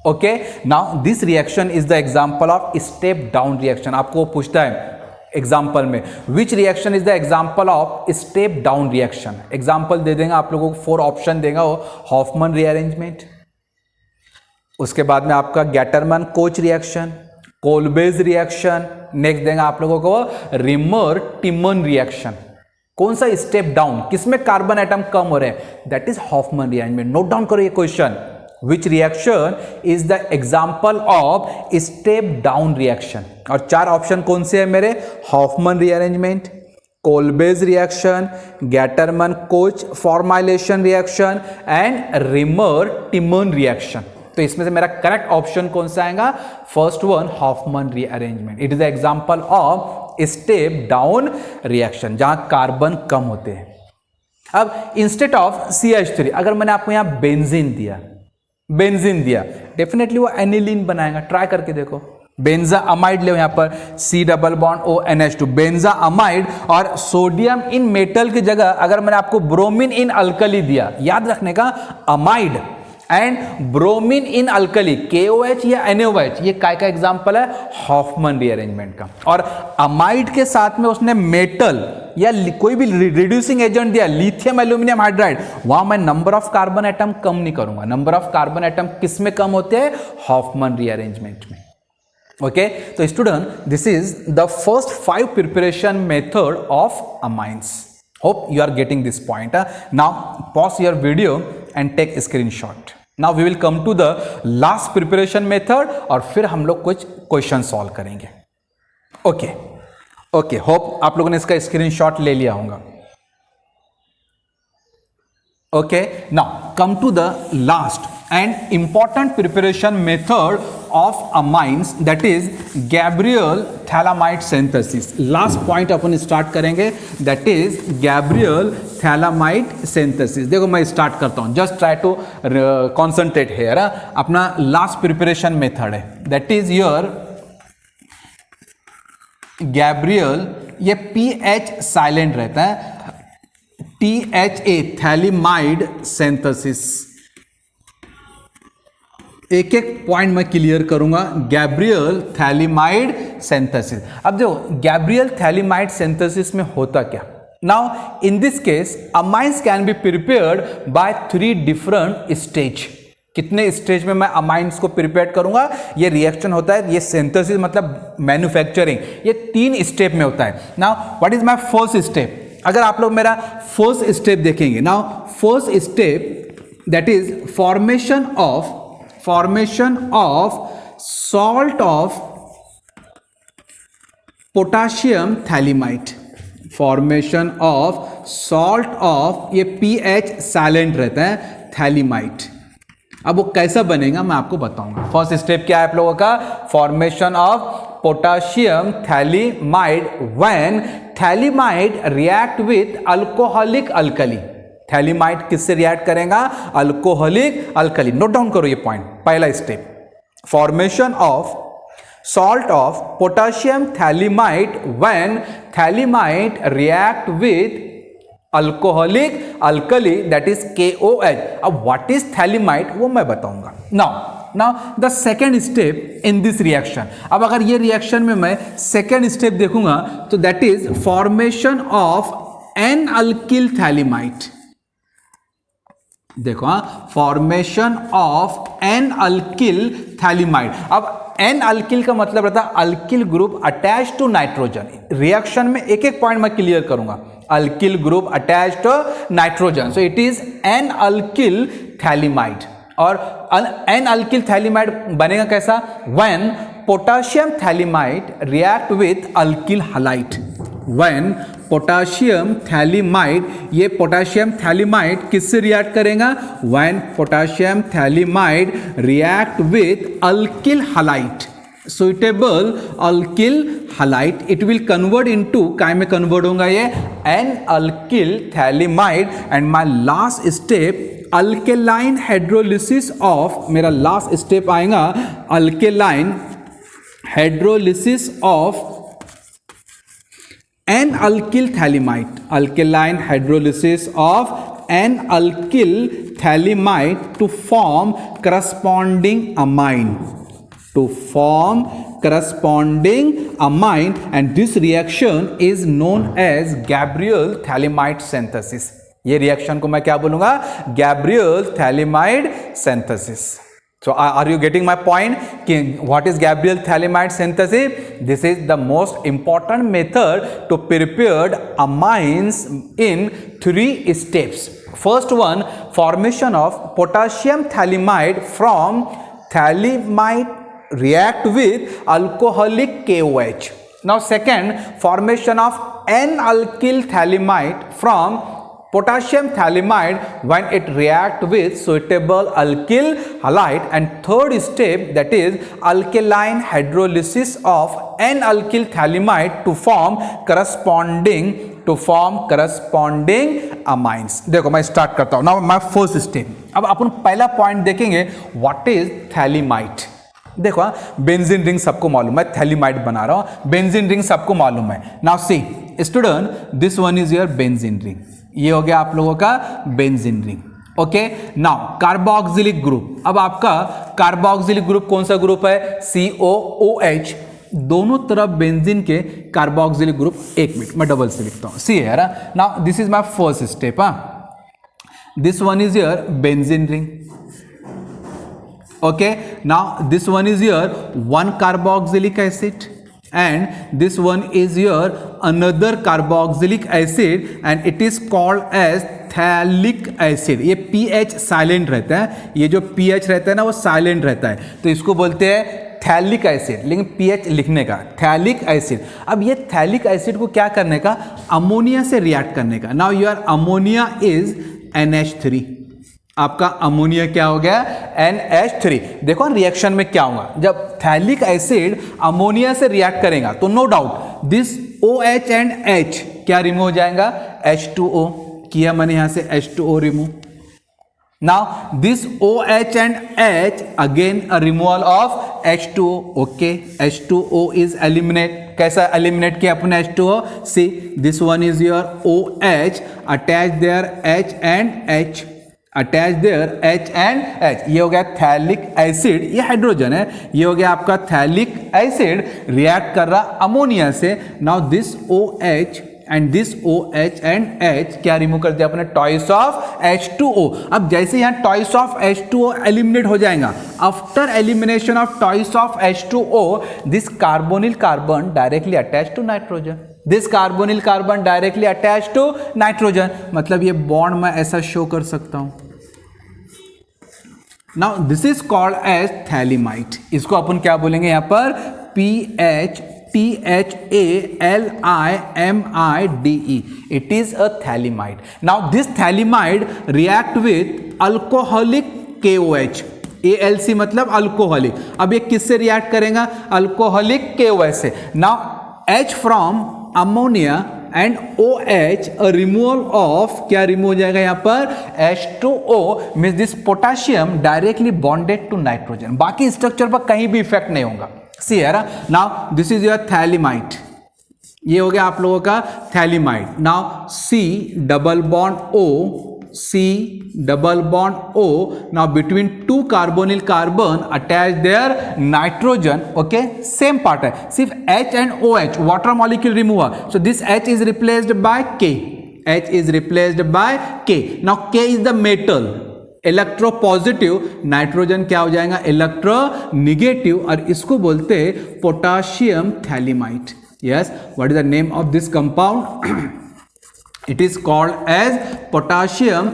Okay, now this reaction is the example of step down reaction. आपको पूछता है एग्जाम्पल में which reaction is the example of step down reaction. Example दे देंगे आप लोगों को, 4 ऑप्शन देगा वो। हॉफमैन रीअरेंजमेंट, उसके बाद में आपका Gattermann Koch reaction, Kolbe's reaction, next देंगे आप लोगों को रिमर टिमन रिएक्शन। कौन सा स्टेप डाउन, किसमें कार्बन एटम कम हो रहे हैं? That is Hofmann rearrangement. Note down करो ये question. Which reaction is the example of step down reaction? और 4 ऑप्शन कौन से हैं मेरे? Hofmann rearrangement, Kolbe's reaction, Gattermann Koch formylation reaction and Reimer Tiemann reaction. तो इसमें से मेरा करेक्ट ऑप्शन कौन सा आएगा? First one, Hofmann rearrangement. It is the example of step down reaction जहां कार्बन कम होते हैं। अब इंस्टेड ऑफ CH3 अगर मैंने आपको यहां बेंजीन दिया डेफिनेटली वो एनिलीन बनाएगा। ट्राई करके देखो। बेंजा अमाइड ले, यहां पर C double bond ONH2 benzamide, और सोडियम इन मेटल की जगह अगर मैंने आपको ब्रोमीन इन अल्कली दिया, याद रखने का amide and bromine in alkali KOH या NaOH, ये काय का एग्जांपल है? हॉफमैन रीअरेंजमेंट का। और अमाइड के साथ में उसने मेटल या कोई भी रिड्यूसिंग एजेंट दिया, लिथियम एल्यूमिनियम हाइड्राइड, वहां मैं नंबर ऑफ कार्बन एटम कम नहीं करूंगा। नंबर ऑफ कार्बन एटम किस में कम होते हैं? हॉफमैन रीअरेंजमेंट में। ओके, तो student this is the first 5 preparation method of amines. Hope you are getting this point. Now pause your video and take screenshot. Now we will come to the last preparation method और फिर हम लोग कुछ क्वेश्चन सॉल्व करेंगे। ओके, होप आप लोगों ने इसका स्क्रीनशॉट ले लिया होगा। Okay, now come to the last and important preparation method of amines, that is Gabriel thalamide synthesis. Last point upon start करेंगे, that is Gabriel thalamide synthesis. देखो मैं start करता हूँ, just try to concentrate here। अपना last preparation method है, that is your Gabriel, ये pH silent रहता है, THA thalamide synthesis। एक एक पॉइंट मैं क्लियर करूंगा। Gabriel phthalimide synthesis. अब देखो गैब्रियल थैलिमाइड सिंथेसिस में होता क्या? Now in this case amines can be prepared bye 3 different stage. कितने स्टेज में मैं अमाइंस को प्रिपेयर करूंगा? ये रिएक्शन होता है, ये सिंथेसिस मतलब मैन्युफैक्चरिंग, ये 3 स्टेप में होता है। Now what is my first step? अगर आप लोग मेरा फर्स्ट स्टेप देखेंगे, now first step that is formation of salt of potassium thalamide। Formation of salt of, ये pH साइलेंट रहता है, थैलिमाइड। अब वो कैसा बनेगा मैं आपको बताऊंगा। फर्स्ट स्टेप क्या है आप लोगों का? Formation of potassium phthalimide when phthalimide react with alcoholic alkali. Phthalimide किससे रिएक्ट करेगा? Alcoholic alkali. नोट डाउन करो ये पॉइंट। पहला step, formation of salt of potassium phthalimide when phthalimide react with alcoholic alkali, that is KOH। अब व्हाट इज थैलिमाइड वो मैं बताऊंगा। Now the second step in this reaction. अब अगर ये रिएक्शन में मैं सेकेंड स्टेप देखूंगा तो that is formation of N alkyl phthalimide. देखो formation of N alkyl phthalimide. अब एन अल्किल का मतलब रहता है alkyl group attach to nitrogen. Reaction में एक एक पॉइंट मैं क्लियर करूंगा। Alkyl group attach to nitrogen, so it is N alkyl phthalimide. और एन अल्किल थैलीमाइड बनेगा कैसा? When potassium phthalimide react with alkyl halide. When potassium phthalimide, ये पोटाशियम थैलीमाइड किससे रिएक्ट करेगा? When potassium phthalimide react with alkyl halide, suitable alkyl halide, it will convert into, काय में कन्वर्ट होगा ये? N alkyl phthalimide. And my last step alkaline hydrolysis of, मेरा लास्ट स्टेप आएगा alkaline hydrolysis of N alkyl phthalimide, alkaline hydrolysis of N alkyl phthalimide to form corresponding amine, to form corresponding amine, and this reaction is known as Gabriel thaliamide synthesis. ये रिएक्शन को मैं क्या बोलूंगा? Gabriel thaliamide synthesis. So are you getting my point? What is Gabriel thaliamide synthesis? This is the most important method to prepare amines in 3 steps. First one, formation of potassium thaliamide from thaliamide react with alcoholic KOH. Now second, formation of N-alkyl thaliamide from potassium thaliamide when it react with suitable alkyl halide. And third step, that is alkaline hydrolysis of N-alkyl thaliamide to form corresponding amines. देखो मैं स्टार्ट करता हूँ. Now my first step. अब अपन पहला पॉइंट देखेंगे, व्हाट इज थैलीमाइड. देखो बेंजीन रिंग सबको मालूम है, थैलीमाइड बना रहा हूं, बेंजीन रिंग सबको मालूम है. Now see student, this one is your benzene ring, ये हो गया आप लोगों का benzene ring. Okay, now carboxylic group. अब आपका कार्बोक्सिलिक ग्रुप कौन सा ग्रुप है? COOH. दोनों तरफ बेंजीन के कार्बोक्सिलिक ग्रुप. एक मिनट मैं डबल से लिखता हूं. सी है. Now this is my first step. This one is your benzene ring. Okay, now this one is your 1 carboxylic acid and this one is your another carboxylic acid and it is called as thalic acid. ये pH साइलेंट रहता है, ये जो pH रहता है ना वो साइलेंट रहता है, तो इसको बोलते हैं थैलिक एसिड, लेकिन pH लिखने का थैलिक एसिड. अब ये थैलिक एसिड को क्या करने का? अमोनिया से रिएक्ट करने का. Now your ammonia is NH3. आपका अमोनिया क्या हो गया? NH3. देखो रिएक्शन में क्या होगा, जब थैलिक एसिड अमोनिया से रिएक्ट करेगा तो no doubt this OH and H क्या रिमूव हो जाएगा? H2O. किया मैंने यहां से H2O remove. Now this OH and H again a removal of H2O. Okay, H2O is eliminate. कैसा एलिमिनेट किया अपने H2O? See this one is your OH attach there H and H, attach there H and H. ये हो गया थैलिक एसिड, ये हाइड्रोजन है, ये हो गया आपका थैलिक एसिड रिएक्ट कर रहा अमोनिया से. Now this OH and this OH and H क्या रिमूव कर दिया अपने? Toys of H2O. अब जैसे यहाँ टॉइस ऑफ H2O एलिमिनेट हो जाएगा, after elimination of twice of H2O this carbonyl carbon directly attach to nitrogen. This carbonyl carbon directly attach to nitrogen. मतलब ये बॉन्ड मैं ऐसा शो कर सकता हूं. Now this is called as phthalimide. इसको अपन क्या बोलेंगे यहाँ पर? PHTHALIMIDE. It is a phthalimide. Now this phthalimide react with alcoholic KOH. ALC मतलब अल्कोहलिक. अब ये किससे रिएक्ट करेगा? अल्कोहलिक KOH से. Now H from ammonia and OH a removal of क्या रिमूव हो जाएगा यहाँ पर? H2O. Means this potassium directly bonded to nitrogen. बाकी स्ट्रक्चर पर कहीं भी इफेक्ट नहीं होगा. सी है ना. Now this is your phthalimide. ये हो गया आप लोगों का phthalimide. Now C double bond O, C double bond O. Now between two carbonyl carbon attach their nitrogen. Okay, same part है, सिर्फ H and OH water molecule remove. So this H is replaced by K. H is replaced by K. Now K is the metal, electropositive. Nitrogen क्या हो जाएगा? इलेक्ट्रोनिगेटिव. और इसको बोलते हैं potassium phthalimide. Yes, what is the name of this compound? It is called as potassium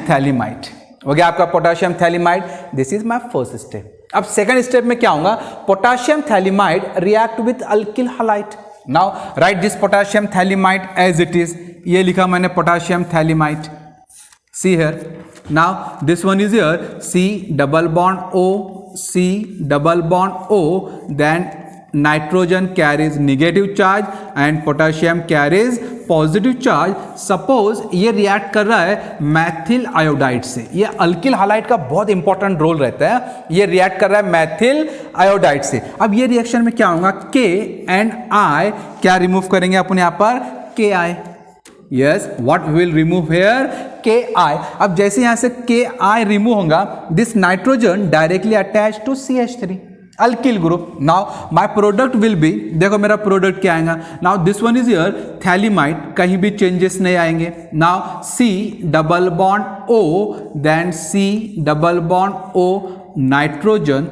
thaliamide. हो गया आपका potassium phthalimide. This is my first step. अब सेकंड स्टेप में क्या होगा, potassium phthalimide react with alkyl halide. Now write this potassium phthalimide as it is, ये लिखा मैंने potassium phthalimide. See here, now this one is here C double bond O, C double bond O, then nitrogen carries negative charge and potassium carries positive charge. Suppose ये रिएक्ट कर रहा है मैथिल आयोडाइड से, ये अल्किल हैलाइड का बहुत इंपॉर्टेंट रोल रहता है, ये रिएक्ट कर रहा है मैथिल आयोडाइड से। अब ये रिएक्शन में क्या होगा, K एंड I क्या रिमूव करेंगे अपन यहाँ पर, KI। Yes, what will remove here, KI। अब जैसे यहां से KI रिमूव होगा, this nitrogen directly attach to CH3 alkyl group. Now my product will be, देखो मेरा प्रोडक्ट क्या आएगा, now this one is here phthalimide, कहीं भी चेंजेस नहीं आएंगे। Now C double bond O, then C double bond O nitrogen,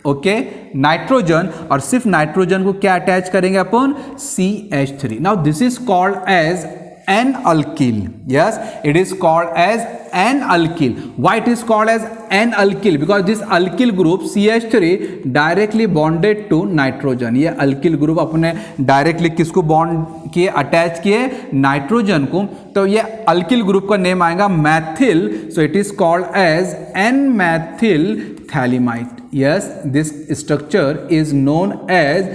okay nitrogen, और सिर्फ नाइट्रोजन को क्या अटैच करेंगे अपन, CH3। Now this is called as an alkyl. Yes, it is called as an alkyl. Why it is called as an alkyl? Because this alkyl group CH3 directly bonded to nitrogen. ये alkyl group अपने directly किसको bond किए, attach किए नाइट्रोजन को, तो ये alkyl group का नेम आएगा methyl. So it is called as N-methyl thalamide. Yes, this structure is known as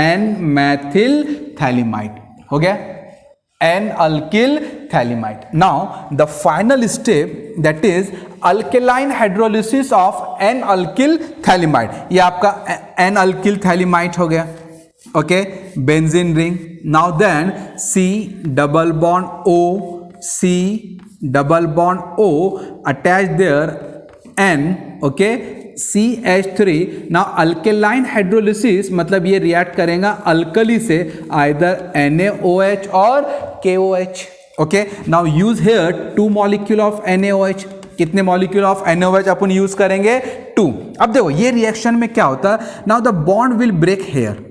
N-methyl thalamide. हो गया, N-alkyl thalamide. Now the final step, that is alkaline hydrolysis of N-alkyl thalamide. ये आपका N-alkyl thalamide हो गया, okay benzene ring. Now then C double bond O, C double bond O attach there N, okay CH3। Now alkaline hydrolysis मतलब ये रिएक्ट करेगा अल्कली से, आइदर NaOH और KOH। Okay, now use here 2 molecule of NaOH। कितने मॉलिक्यूल ऑफ NaOH अपन यूज करेंगे, 2। अब देखो ये रिएक्शन में क्या होता है, now the bond will break here,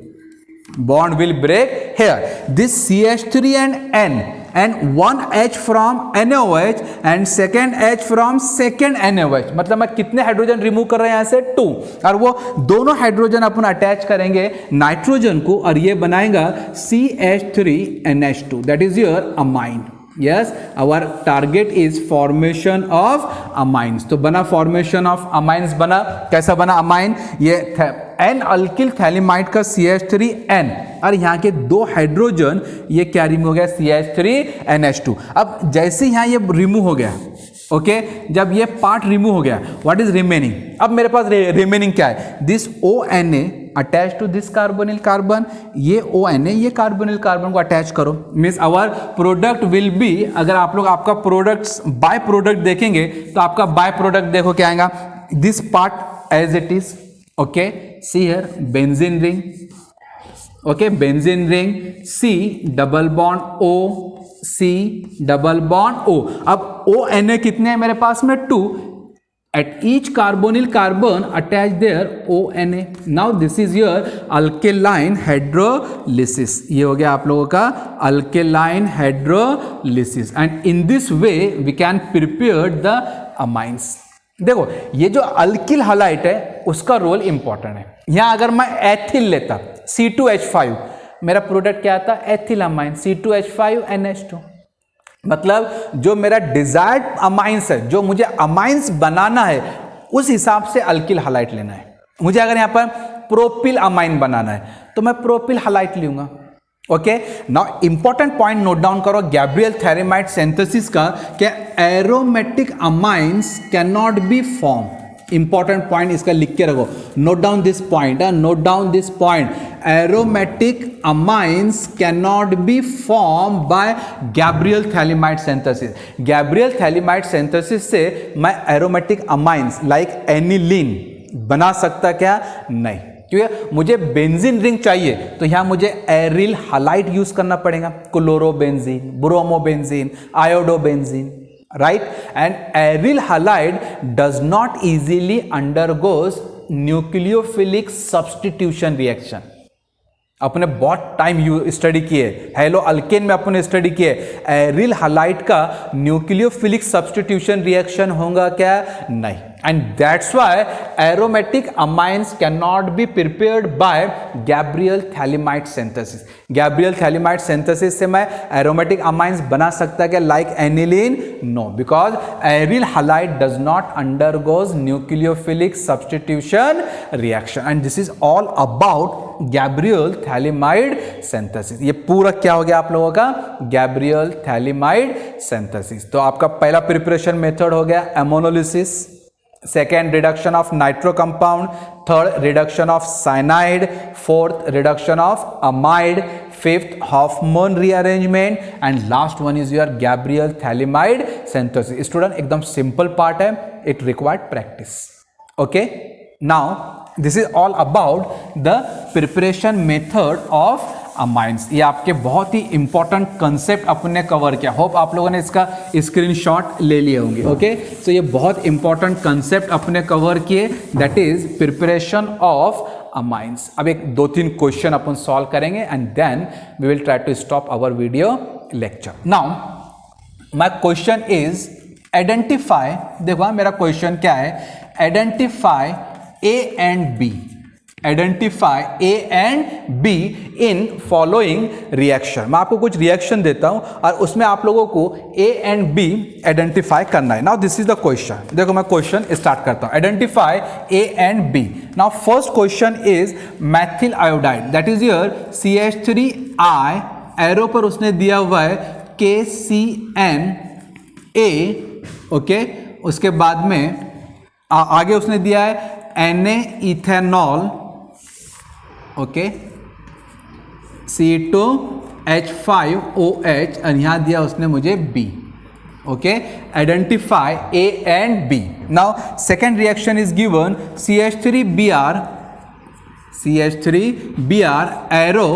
bond will break here, this CH3 and N and one H from NaOH and second H from second NaOH। मतलब मैं कितने हाइड्रोजन रिमूव कर रहे हैं यहाँ से, 2, और वो दोनों हाइड्रोजन अपन अटैच करेंगे नाइट्रोजन को, और ये बनाएगा CH3NH2, that is your amine. Yes, our target is formation of amines। तो बना formation of amines, बना कैसा बना अमाइन, ये N-alkyl thalamide का CH3N, और यहाँ के 2 हाइड्रोजन ये क्या रिमूव हो गया, CH3NH2। अब जैसे यहाँ ये रिमूव हो गया, ओके जब ये पार्ट रिमूव हो गया, व्हाट इज रिमेनिंग, अब मेरे पास रिमेनिंग क्या है, this ONA attach to this carbonyl carbon, ये ONA ये कार्बोनिल कार्बन को अटैच करो, means our product will be, अगर आप लोग आपका प्रोडक्ट्स बाय प्रोडक्ट देखेंगे तो आपका बाय प्रोडक्ट देखो क्या आएगा, this part as it is, okay see here benzene ring, okay benzene ring C double bond O, C double bond O। अब ONA कितने हैं मेरे पास में, 2, at each carbonyl carbon attached there ONA। now this is your alkaline hydrolysis, ये हो गया आप लोगों का alkaline hydrolysis, and in this way we can prepare the amines। देखो ये जो अल्किल हैलाइड है उसका रोल इंपॉर्टेंट है। यहां अगर मैं एथिल लेता C2H5, मेरा प्रोडक्ट क्या आता, एथिल अमाइन C2H5NH2। मतलब जो मेरा डिजायर्ड अमाइंस है, जो मुझे अमाइंस बनाना है, उस हिसाब से अल्किल हैलाइड लेना है। मुझे अगर यहाँ पर प्रोपिल अमाइन बनाना है तो मैं प्रोपिल हैलाइड लूंगा, okay. Now important point note down करो गैब्रियल थैलेमाइड सिंथेसिस का, कि aromatic amines can not B form. Important point इसका लिख के रखो, note down this point, note down this point, aromatic amines can not B form by Gabriel phthalimide synthesis. Gabriel phthalimide synthesis से मैं एरोमेटिक अमाइंस लाइक एनिलीन बना सकता क्या, नहीं, क्योंकि मुझे बेंजीन रिंग चाहिए तो यहां मुझे एरिल हैलाइड यूज करना पड़ेगा, chlorobenzene, bromobenzene, iodobenzene, right? And aryl halide does not easily undergoes nucleophilic substitution reaction। अपने बहुत टाइम स्टडी किए, हेलो अल्केन में अपने स्टडी किए, एरिल हैलाइड का न्यूक्लियोफिलिक सब्स्टिट्यूशन रिएक्शन होगा क्या? नहीं। And that's why aromatic amines can not be prepared by Gabriel phthalimide synthesis. Gabriel phthalimide synthesis से मैं एरोमेटिक अमाइंस बना सकता क्या like aniline? No, because aryl halide does not undergoes nucleophilic substitution reaction and this is all about Gabriel phthalimide synthesis. ये पूरा क्या हो गया आप लोगों का? Gabriel phthalimide synthesis. तो आपका पहला प्रिपरेशन मेथड हो गया ammonolysis, second reduction of nitro compound, third reduction of cyanide, fourth reduction of amide, fifth Hofmann rearrangement and last one is your Gabriel phthalimide synthesis. Student एकदम सिंपल पार्ट है, it required practice. Okay, now this is all about the preparation method of amines. ये आपके बहुत ही इंपॉर्टेंट कंसेप्ट अपने कवर किया। होप आप लोगों ने इसका स्क्रीनशॉट ले लिए होंगे। ओके, सो ये बहुत इंपॉर्टेंट कंसेप्ट अपने कवर किए, that is preparation of amines. अब एक 2-3 क्वेश्चन अपन सॉल्व करेंगे and then we will try to stop our video lecture. Now my question is identify, देखो मेरा क्वेश्चन क्या है, identify A and B, identify A and B in following reaction. मैं आपको कुछ रिएक्शन देता हूं और उसमें आप लोगों को A and B आइडेंटिफाई करना है। Now this is the question. देखो मैं क्वेश्चन स्टार्ट करता हूं, identify A and B। Now first question is Maithil iodide, that is your CH3I, arrow पर उसने दिया हुआ है KCNA। ओके, उसके बाद में आगे उसने दिया है Na इथेनॉल, ओके, C2H5OH और यहां दिया उसने मुझे B। Okay, identify A and B। Now second reaction is given CH3Br, arrow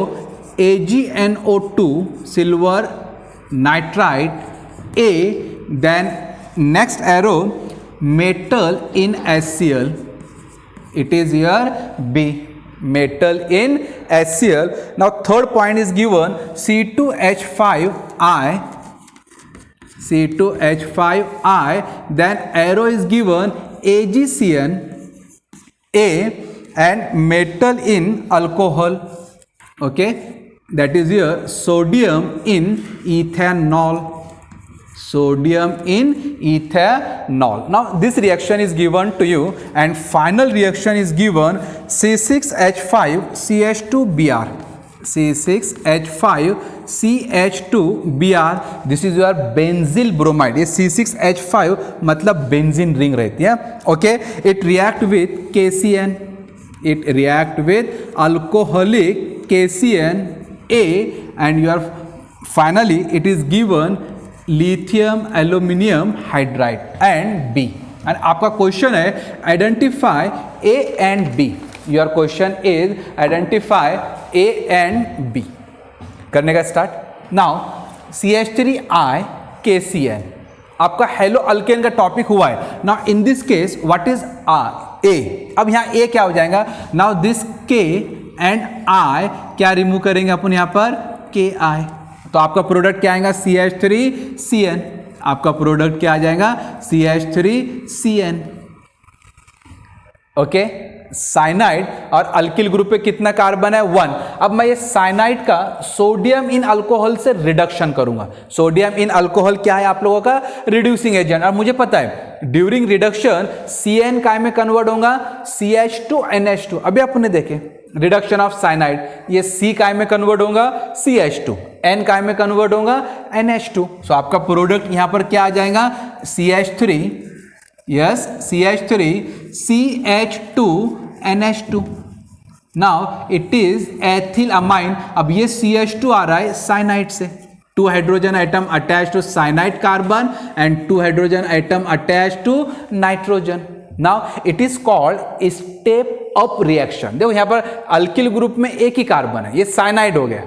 AgNO2 silver nitride A, then next arrow metal in HCl, it is your B, metal in HCl. Now third point is given C2H5I, then arrow is given AgCN and metal in alcohol, okay, that is your sodium in ethanol, sodium in ethanol. Now this reaction is given to you and final reaction is given C6H5CH2Br, C6H5CH2Br, this is your benzyl bromide। ये C6H5 मतलब बेंजीन रिंग रहती है। Okay, it react with KCN, it react with alcoholic KCNA and your finally it is given lithium aluminium hydride and B। And आपका क्वेश्चन है identify A and B। Your question is identify A and B। करने का स्टार्ट। नाउ CH3I KCN आपका हेलो अल्केन का टॉपिक हुआ है। Now in this case what is A? अब यहाँ A क्या हो जाएगा? Now this K and I क्या रिमूव करेंगे अपन यहाँ पर? KI। तो आपका प्रोडक्ट क्या आएगा? CH3CN। आपका प्रोडक्ट क्या आ जाएगा? CH3CN। ओके, साइनाइड और अल्किल ग्रुप पे कितना कार्बन है? 1। अब मैं ये साइनाइड का सोडियम इन अल्कोहल से रिडक्शन करूंगा। सोडियम इन अल्कोहल क्या है आप लोगों का? Reducing agent. और मुझे पता है ड्यूरिंग रिडक्शन CN काय में कन्वर्ट होगा? CH2NH2। अभी आपने देखे रिडक्शन ऑफ साइनाइड, ये C काय में कन्वर्ट होगा? CH2। N काय में कन्वर्ट होगा? NH2। सो आपका प्रोडक्ट यहां पर क्या आ जाएगा? CH3, yes, CH3 CH2NH2। Now it is ethyl amine. अब ये CH2 आ रहा है साइनाइड से, 2 hydrogen atom attach to cyanide carbon and 2 hydrogen atom attach to nitrogen. Now it is called step up reaction. देखो यहां पर अल्किल ग्रुप में एक ही कार्बन है, ये साइनाइड हो गया,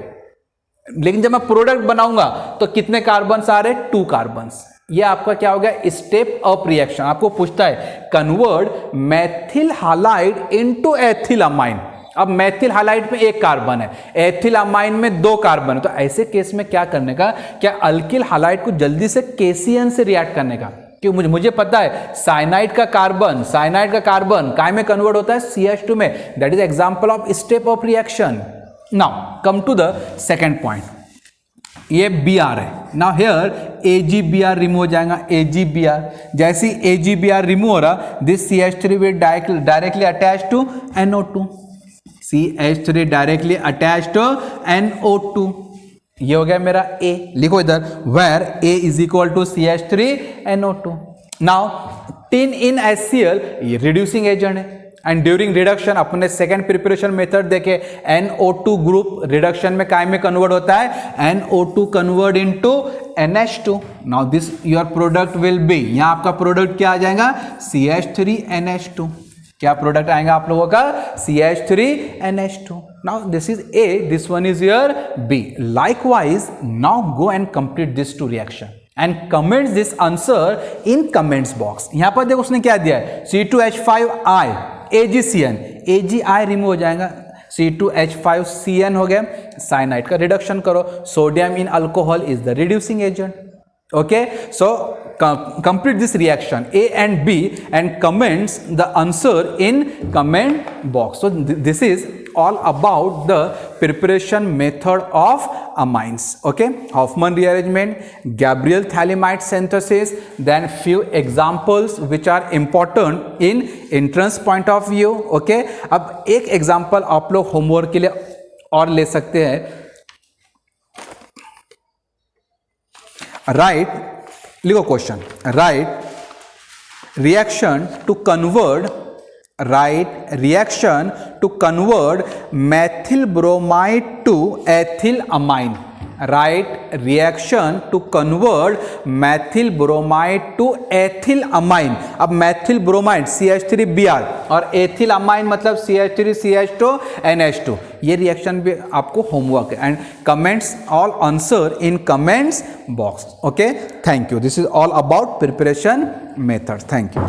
लेकिन जब मैं प्रोडक्ट बनाऊंगा तो कितने कार्बन आ रहे? 2 कार्बन। ये आपका क्या हो गया? Step up reaction. आपको पूछता है convert methyl halide into ethyl amine. अब मेथिल हाइलाइट में एक कार्बन है, एथिल अमाइन में 2 कार्बन है, तो ऐसे केस में क्या करने का, क्या अल्किल हाइलाइट को जल्दी से केसीएन से रिएक्ट करने का, क्यों मुझे पता है साइनाइड का कार्बन काय में कन्वर्ट होता है, CH2 में, that is example of step of reaction. Now come to the second point, ये Br है, नाउ हियर AgBr रिमूव हो जाएगा, AgBr, जैसे AgBr रिमूव हो रहा, this CH3 will directly attach to NO2, CH3 directly attach to NO2, ये हो गया मेरा A, लिखो इधर, where A is equal to CH3 NO2। Now tin in HCl ये रिड्यूसिंग एजेंट है, एंड ड्यूरिंग रिडक्शन अपने सेकेंड प्रिपरेशन मेथड देखे, NO2 ग्रुप रिडक्शन में काय में कन्वर्ट होता है, NO2 convert into NH2। Now this your product will B, यहां आपका प्रोडक्ट क्या आ जाएगा, CH3 NH2, क्या प्रोडक्ट आएगा आप लोगों का, CH3 NH2। Now this is A, this one is your B। Likewise now go and complete this two reaction and comments this answer in comments box. यहां पर देखो उसने क्या दिया है, C2H5I AgCN, AgI रिमूव हो जाएगा, C2H5CN हो गया, साइनाइड का रिडक्शन करो, sodium in alcohol is the reducing agent. Okay, so complete this reaction A and B and comments the answer in comment box. So this is all about the preparation method of amines. Okay, Hoffman rearrangement, Gabriel thalamide synthesis, then few examples which are important in entrance point of view. Okay, अब एक example आप लोग homework के लिए और ले सकते हैं, right? लिखो question, write reaction to convert methyl bromide to ethyl amine, write reaction to convert methyl bromide to ethyl amine. अब मैथिल ब्रोमाइड CH3Br और एथिल अमाइन मतलब CH3CH2 NH2, ये रिएक्शन भी आपको होमवर्क है, and comments all answer in comments box. Okay, thank you, this is all about preparation method, thank you.